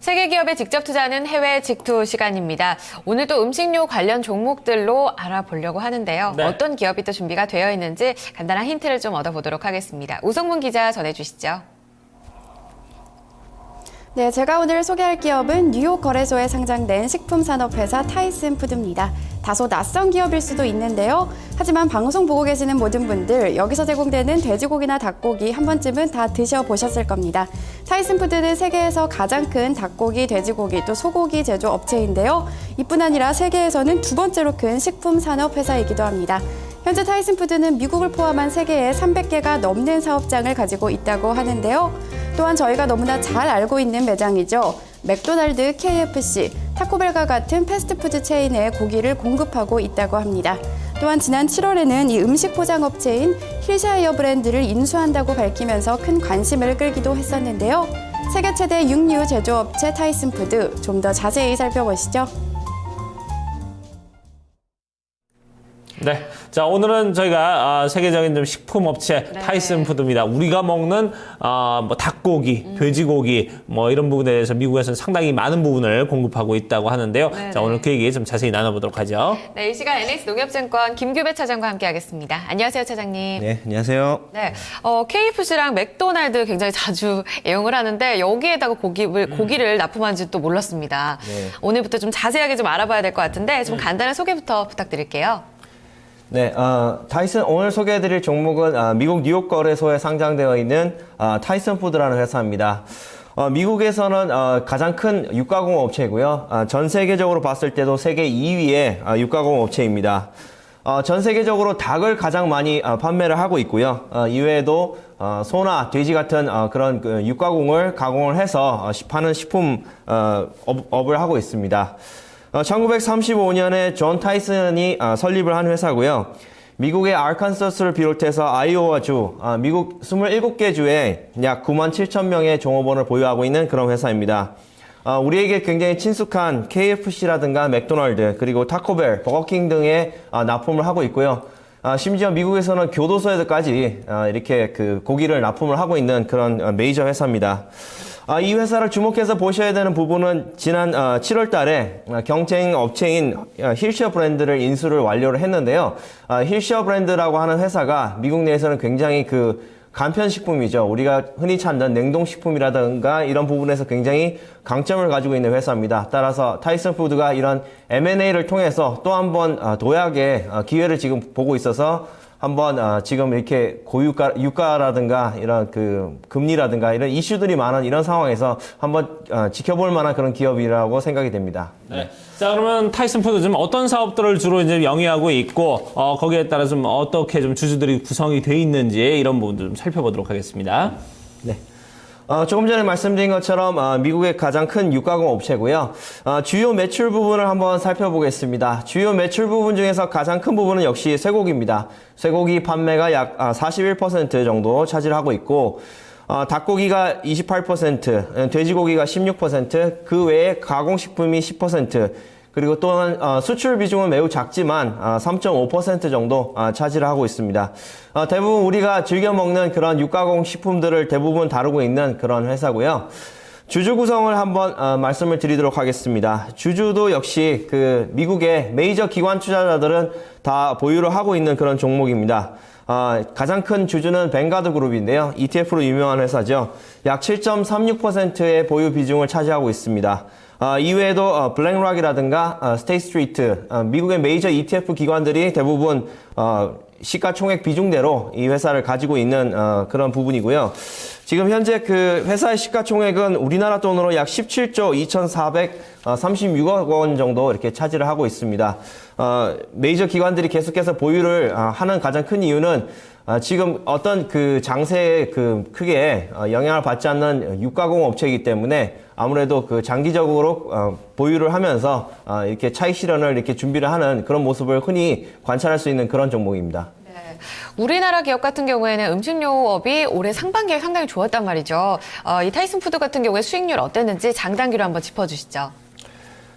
세계 기업에 직접 투자하는 해외 직투 시간입니다. 오늘도 음식료 관련 종목들로 알아보려고 하는데요. 네. 어떤 기업이 또 준비가 되어 있는지 간단한 힌트를 좀 얻어보도록 하겠습니다. 우성문 기자 전해주시죠. 네, 제가 오늘 소개할 기업은 뉴욕 거래소에 상장된 식품산업회사 타이슨 푸드입니다. 다소 낯선 기업일 수도 있는데요. 하지만 방송 보고 계시는 모든 분들, 여기서 제공되는 돼지고기나 닭고기 한 번쯤은 다 드셔보셨을 겁니다. 타이슨 푸드는 세계에서 가장 큰 닭고기, 돼지고기, 또 소고기 제조 업체인데요. 이뿐 아니라 세계에서는 두 번째로 큰 식품산업회사이기도 합니다. 현재 타이슨 푸드는 미국을 포함한 세계에 300개가 넘는 사업장을 가지고 있다고 하는데요. 또한 저희가 너무나 잘 알고 있는 매장이죠. 맥도날드, KFC, 타코벨과 같은 패스트푸드 체인에 고기를 공급하고 있다고 합니다. 또한 지난 7월에는 이 음식 포장업체인 힐샤이어 브랜드를 인수한다고 밝히면서 큰 관심을 끌기도 했었는데요. 세계 최대 육류 제조업체 타이슨 푸드, 좀 더 자세히 살펴보시죠. 네. 자, 오늘은 저희가 세계적인 좀 식품업체 네. 타이슨 푸드입니다. 우리가 먹는 뭐 닭고기, 돼지고기 뭐 이런 부분에 대해서 미국에서는 상당히 많은 부분을 공급하고 있다고 하는데요. 네. 자, 오늘 그 얘기 좀 자세히 나눠보도록 하죠. 네, 이 시간 NS 농협증권 김규배 차장과 함께하겠습니다. 안녕하세요, 차장님. 네, 안녕하세요. 네, KFC랑 맥도날드 굉장히 자주 애용을 하는데 여기에다가 고기를 납품한지 또 몰랐습니다. 네. 오늘부터 좀 자세하게 좀 알아봐야 될 것 같은데 좀 간단한 소개부터 부탁드릴게요. 네, 타이슨 오늘 소개해드릴 종목은 미국 뉴욕 거래소에 상장되어 있는 타이슨 푸드라는 회사입니다. 미국에서는 가장 큰 육가공 업체이고요. 전 세계적으로 봤을 때도 세계 2위의 육가공 업체입니다. 전 세계적으로 닭을 가장 많이 판매를 하고 있고요. 이외에도 소나 돼지 같은 그런 그 육가공을 가공을 해서 파는 식품 업을 하고 있습니다. 1935년에 존 타이슨이 설립을 한 회사고요. 미국의 아르칸소스를 비롯해서 아이오와주, 미국 27개 주에 약 9만 7천 명의 종업원을 보유하고 있는 그런 회사입니다. 우리에게 굉장히 친숙한 KFC라든가 맥도날드, 그리고 타코벨, 버거킹 등에 납품을 하고 있고요. 심지어 미국에서는 교도소에까지 이렇게 그 고기를 납품을 하고 있는 그런 메이저 회사입니다. 이 회사를 주목해서 보셔야 되는 부분은 지난 7월 달에 경쟁 업체인 힐쉐어 브랜드를 인수를 완료를 했는데요. 힐쉐어 브랜드라고 하는 회사가 미국 내에서는 굉장히 그 간편식품이죠. 우리가 흔히 찾는 냉동식품이라든가 이런 부분에서 굉장히 강점을 가지고 있는 회사입니다. 따라서 타이슨 푸드가 이런 M&A를 통해서 또 한 번 도약의 기회를 지금 보고 있어서 한번 지금 이렇게 유가라든가 이런 그 금리라든가 이런 이슈들이 많은 이런 상황에서 한번 지켜볼 만한 그런 기업이라고 생각이 됩니다. 네. 자, 그러면 타이슨 푸드 좀 어떤 사업들을 주로 이제 영위하고 있고, 거기에 따라 좀 어떻게 좀 주주들이 구성이 돼 있는지 이런 부분도 좀 살펴보도록 하겠습니다. 네. 조금 전에 말씀드린 것처럼 미국의 가장 큰 육가공 업체고요. 주요 매출 부분을 한번 살펴보겠습니다. 주요 매출 부분 중에서 가장 큰 부분은 역시 쇠고기입니다. 쇠고기 판매가 약 41% 정도 차지를 하고 있고, 닭고기가 28%, 돼지고기가 16%, 그 외에 가공식품이 10%, 그리고 또한 수출 비중은 매우 작지만 3.5% 정도 차지를 하고 있습니다. 대부분 우리가 즐겨 먹는 그런 육가공 식품들을 대부분 다루고 있는 그런 회사고요. 주주 구성을 한번 말씀을 드리도록 하겠습니다. 주주도 역시 그 미국의 메이저 기관 투자자들은 다 보유를 하고 있는 그런 종목입니다. 가장 큰 주주는 뱅가드 그룹인데요. ETF로 유명한 회사죠. 약 7.36%의 보유 비중을 차지하고 있습니다. 이외에도 블랙락이라든가 스테이트 스트리트, 미국의 메이저 ETF 기관들이 대부분 시가총액 비중대로 이 회사를 가지고 있는 그런 부분이고요. 지금 현재 그 회사의 시가총액은 우리나라 돈으로 약 17조 2,436억 원 정도 이렇게 차지를 하고 있습니다. 메이저 기관들이 계속해서 보유를 하는 가장 큰 이유는 지금 어떤 그 장세에 그 크게 영향을 받지 않는 육가공 업체이기 때문에 아무래도 그 장기적으로 보유를 하면서 이렇게 차익 실현을 이렇게 준비를 하는 그런 모습을 흔히 관찰할 수 있는 그런 종목입니다. 네, 우리나라 기업 같은 경우에는 음식료업이 올해 상반기에 상당히 좋았단 말이죠. 이 타이슨 푸드 같은 경우에 수익률 어땠는지 장단기로 한번 짚어주시죠.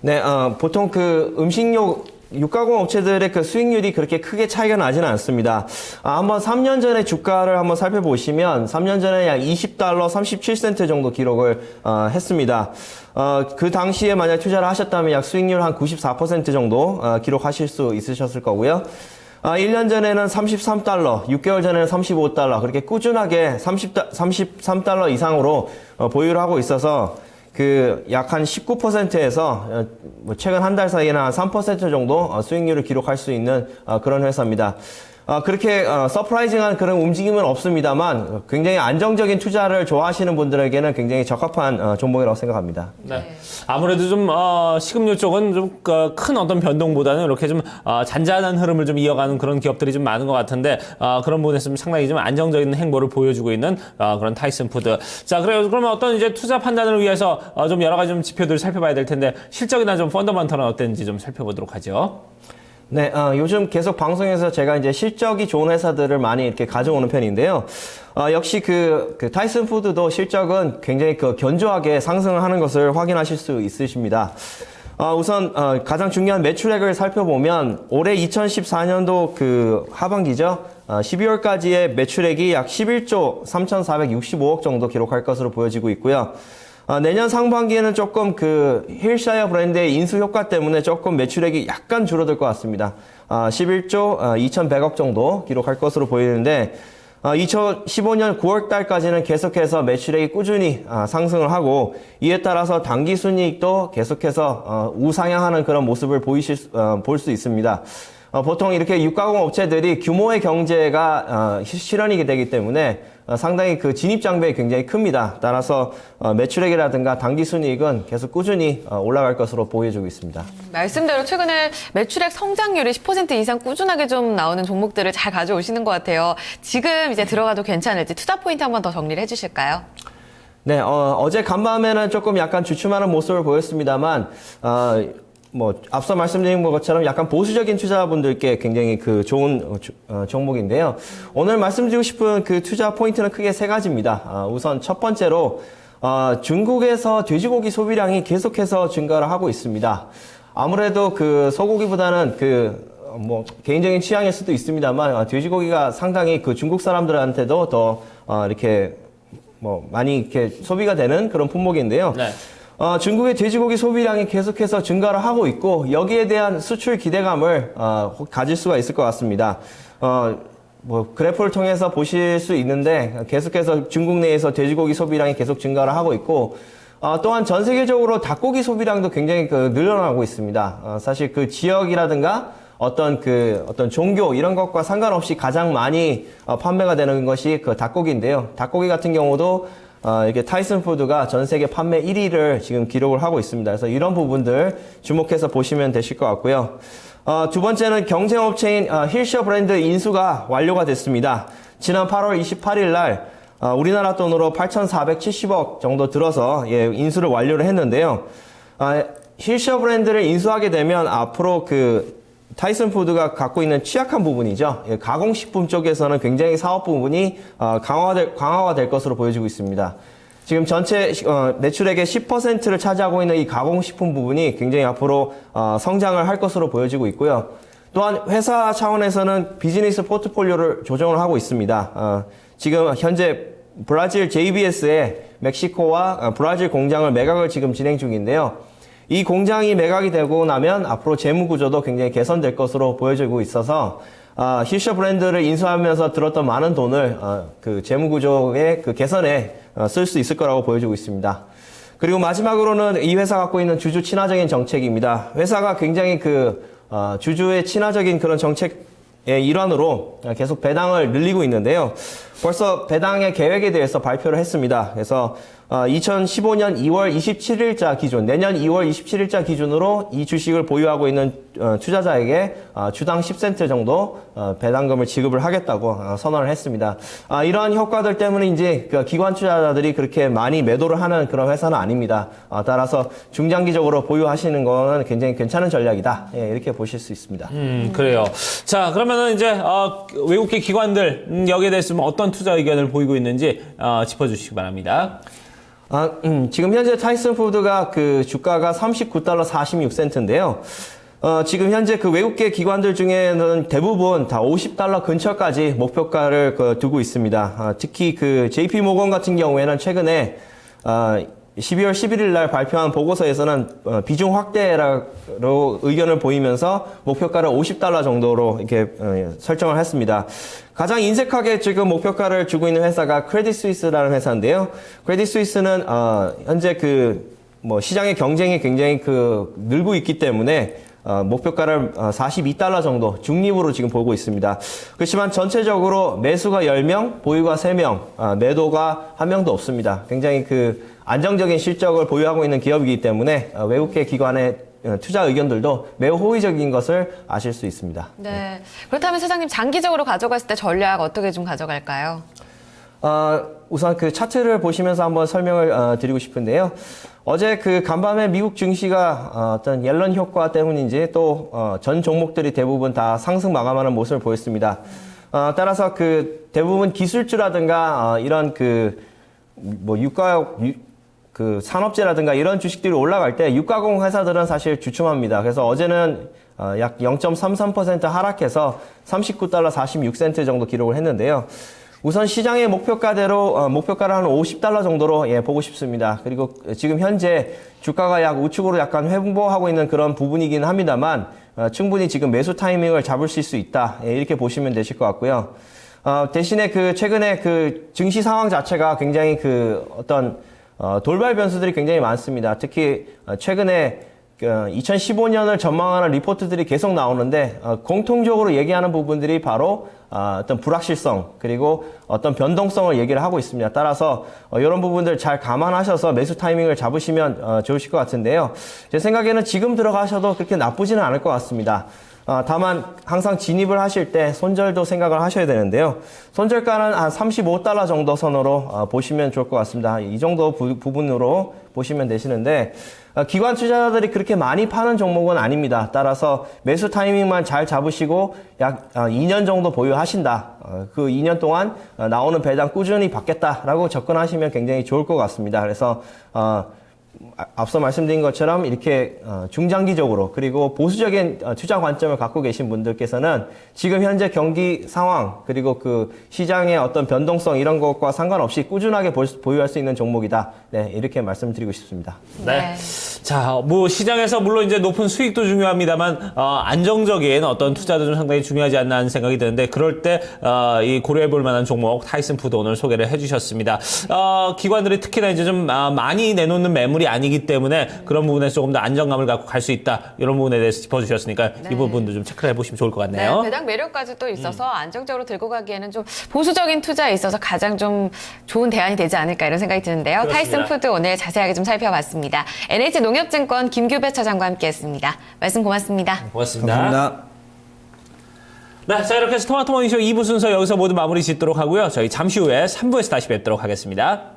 네, 보통 그 음식료 육가공 업체들의 그 수익률이 그렇게 크게 차이가 나지는 않습니다. 한번 3년 전에 주가를 한번 살펴보시면 3년 전에 약 $20 37센트 정도 기록을 했습니다. 그 당시에 만약 투자를 하셨다면 약 수익률 한 94% 정도 기록하실 수 있으셨을 거고요. 1년 전에는 $33, 6개월 전에는 $35, 그렇게 꾸준하게 $33 이상으로 보유를 하고 있어서 그 약 한 19%에서 최근 한 달 사이에는 한 3% 정도 수익률을 기록할 수 있는 그런 회사입니다. 그렇게 서프라이징한 그런 움직임은 없습니다만 굉장히 안정적인 투자를 좋아하시는 분들에게는 굉장히 적합한 종목이라고 생각합니다. 네. 아무래도 좀 식음료 쪽은 좀 큰 어떤 변동보다는 이렇게 좀 잔잔한 흐름을 좀 이어가는 그런 기업들이 좀 많은 것 같은데 그런 부분에서 좀 상당히 좀 안정적인 행보를 보여주고 있는 그런 타이슨 푸드. 자, 그러면 어떤 이제 투자 판단을 위해서 좀 여러 가지 좀 지표들을 살펴봐야 될 텐데 실적이나 좀 펀더멘털은 어땠는지 좀 살펴보도록 하죠. 네, 요즘 계속 방송에서 제가 이제 실적이 좋은 회사들을 많이 이렇게 가져오는 편인데요. 역시 그 타이슨 푸드도 실적은 굉장히 견조하게 상승을 하는 것을 확인하실 수 있으십니다. 우선, 가장 중요한 매출액을 살펴보면 올해 2014년도 그 하반기죠. 12월까지의 매출액이 약 11조 3,465억 정도 기록할 것으로 보여지고 있고요. 내년 상반기에는 조금 그 힐샤이어 브랜드의 인수 효과 때문에 조금 매출액이 약간 줄어들 것 같습니다. 11조 2,100억 정도 기록할 것으로 보이는데 2015년 9월 달까지는 계속해서 매출액이 꾸준히 상승을 하고 이에 따라서 당기 순이익도 계속해서 우상향하는 그런 모습을 볼 수 있습니다. 보통 이렇게 육가공 업체들이 규모의 경제가 실현이 되기 때문에 상당히 그 진입 장벽이 굉장히 큽니다. 따라서 매출액이라든가 당기순이익은 계속 꾸준히 올라갈 것으로 보여지고 있습니다. 말씀대로 최근에 매출액 성장률이 10% 이상 꾸준하게 좀 나오는 종목들을 잘 가져오시는 것 같아요. 지금 이제 들어가도 괜찮을지 투자 포인트 한번 더 정리를 해주실까요? 네, 어제 간밤에는 조금 약간 주춤하는 모습을 보였습니다만, 앞서 말씀드린 것처럼 약간 보수적인 투자분들께 굉장히 그 좋은 종목인데요. 오늘 말씀드리고 싶은 그 투자 포인트는 크게 세 가지입니다. 우선 첫 번째로, 중국에서 돼지고기 소비량이 계속해서 증가를 하고 있습니다. 아무래도 그 소고기보다는 개인적인 취향일 수도 있습니다만, 돼지고기가 상당히 그 중국 사람들한테도 더, 많이 이렇게 소비가 되는 그런 품목인데요. 네. 중국의 돼지고기 소비량이 계속해서 증가를 하고 있고 여기에 대한 수출 기대감을 가질 수가 있을 것 같습니다. 그래프를 통해서 보실 수 있는데 계속해서 중국 내에서 돼지고기 소비량이 계속 증가를 하고 있고 또한 전 세계적으로 닭고기 소비량도 굉장히 늘어나고 있습니다. 사실 그 지역이라든가 어떤 종교 이런 것과 상관없이 가장 많이 판매가 되는 것이 그 닭고기인데요. 닭고기 같은 경우도 이렇게 타이슨 푸드가 전 세계 판매 1위를 지금 기록을 하고 있습니다. 그래서 이런 부분들 주목해서 보시면 되실 것 같고요. 두 번째는 경쟁업체인 힐샤이어 브랜드 인수가 완료가 됐습니다. 지난 8월 28일 날 우리나라 돈으로 8,470억 정도 들어서 인수를 완료를 했는데요. 힐샤이어 브랜드를 인수하게 되면 앞으로 타이슨 푸드가 갖고 있는 취약한 부분이죠. 가공식품 쪽에서는 굉장히 사업 부분이 강화가 될 것으로 보여지고 있습니다. 지금 전체 매출액의 10%를 차지하고 있는 이 가공식품 부분이 굉장히 앞으로 성장을 할 것으로 보여지고 있고요. 또한 회사 차원에서는 비즈니스 포트폴리오를 조정을 하고 있습니다. 지금 현재 브라질 JBS의 멕시코와 브라질 공장을 매각을 지금 진행 중인데요. 이 공장이 매각이 되고 나면 앞으로 재무 구조도 굉장히 개선될 것으로 보여지고 있어서 힐샤이어 브랜드를 인수하면서 들었던 많은 돈을 그 재무 구조의 그 개선에 쓸 수 있을 거라고 보여지고 있습니다. 그리고 마지막으로는 이 회사가 갖고 있는 주주 친화적인 정책입니다. 회사가 굉장히 주주의 친화적인 그런 정책의 일환으로 계속 배당을 늘리고 있는데요. 벌써 배당의 계획에 대해서 발표를 했습니다. 그래서 2015년 2월 27일자 기준, 내년 2월 27일자 기준으로 이 주식을 보유하고 있는 투자자에게 주당 10센트 정도 배당금을 지급을 하겠다고 선언을 했습니다. 이러한 효과들 때문에 이제 기관 투자자들이 그렇게 많이 매도를 하는 그런 회사는 아닙니다. 따라서 중장기적으로 보유하시는 거는 굉장히 괜찮은 전략이다. 이렇게 보실 수 있습니다. 그래요. 자, 그러면은 이제 외국계 기관들 여기에 대해서 어떤 투자 의견을 보이고 있는지 짚어주시기 바랍니다. 지금 현재 타이슨 푸드가 주가가 $39.46인데요. 지금 현재 그 외국계 기관들 중에는 대부분 다 $50 근처까지 목표가를 두고 있습니다. 특히 그 JP 모건 같은 경우에는 최근에 12월 11일 날 발표한 보고서에서는 비중 확대로 의견을 보이면서 목표가를 $50 정도로 이렇게 설정을 했습니다. 가장 인색하게 지금 목표가를 주고 있는 회사가 크레딧 스위스라는 회사인데요. 크레딧 스위스는 현재 시장의 경쟁이 굉장히 늘고 있기 때문에 목표가를 $42 정도 중립으로 지금 보고 있습니다. 그렇지만 전체적으로 매수가 10명, 보유가 3명, 매도가 1명도 없습니다. 굉장히 안정적인 실적을 보유하고 있는 기업이기 때문에 외국계 기관의 투자 의견들도 매우 호의적인 것을 아실 수 있습니다. 네. 그렇다면 사장님 장기적으로 가져갔을 때 전략 어떻게 좀 가져갈까요? 우선 차트를 보시면서 한번 설명을 드리고 싶은데요. 어제 간밤에 미국 증시가 어떤 옐런 효과 때문인지 또 전 종목들이 대부분 다 상승 마감하는 모습을 보였습니다. 따라서 대부분 기술주라든가 이런 산업재라든가 이런 주식들이 올라갈 때 유가공 회사들은 사실 주춤합니다. 그래서 어제는 약 0.33% 하락해서 $39 46센트 정도 기록을 했는데요. 우선 시장의 목표가대로 목표가를 한 $50 정도로 보고 싶습니다. 그리고 지금 현재 주가가 우측으로 약간 회복하고 있는 그런 부분이긴 합니다만 충분히 지금 매수 타이밍을 잡으실 수 있다. 이렇게 보시면 되실 것 같고요. 대신에 최근에 증시 상황 자체가 굉장히 어떤 돌발 변수들이 굉장히 많습니다. 특히 최근에 2015년을 전망하는 리포트들이 계속 나오는데 공통적으로 얘기하는 부분들이 바로 어떤 불확실성 그리고 어떤 변동성을 얘기를 하고 있습니다. 따라서 이런 부분들 잘 감안하셔서 매수 타이밍을 잡으시면 좋으실 것 같은데요. 제 생각에는 지금 들어가셔도 그렇게 나쁘지는 않을 것 같습니다. 다만 항상 진입을 하실 때 손절도 생각을 하셔야 되는데요. 손절가는 한 $35 정도 선으로 보시면 좋을 것 같습니다. 이 정도 부분으로 보시면 되시는데 기관 투자자들이 그렇게 많이 파는 종목은 아닙니다. 따라서 매수 타이밍만 잘 잡으시고 약 2년 정도 보유하신다. 그 2년 동안 나오는 배당 꾸준히 받겠다라고 접근하시면 굉장히 좋을 것 같습니다. 그래서 앞서 말씀드린 것처럼 이렇게 중장기적으로 그리고 보수적인 투자 관점을 갖고 계신 분들께서는 지금 현재 경기 상황 그리고 시장의 어떤 변동성 이런 것과 상관없이 꾸준하게 보유할 수 있는 종목이다. 네, 이렇게 말씀드리고 싶습니다. 네. 자, 시장에서 물론 이제 높은 수익도 중요합니다만, 안정적인 어떤 투자도 좀 상당히 중요하지 않나 하는 생각이 드는데, 그럴 때, 이 고려해 볼 만한 종목, 타이슨 푸드 오늘 소개를 해 주셨습니다. 기관들이 특히나 이제 좀 많이 내놓는 매물이 아니기 때문에 그런 부분에서 조금 더 안정감을 갖고 갈 수 있다. 이런 부분에 대해서 짚어주셨으니까 이 부분도 좀 체크를 해보시면 좋을 것 같네요. 네, 배당 매력까지 또 있어서 안정적으로 들고 가기에는 좀 보수적인 투자에 있어서 가장 좀 좋은 대안이 되지 않을까 이런 생각이 드는데요. 그렇습니다. 타이슨 푸드 오늘 자세하게 좀 살펴봤습니다. NH농협증권 김규배 차장과 함께했습니다. 말씀 고맙습니다. 고맙습니다. 감사합니다. 네, 자 이렇게 해서 토마토 모닝쇼 2부 순서 여기서 모두 마무리 짓도록 하고요. 저희 잠시 후에 3부에서 다시 뵙도록 하겠습니다.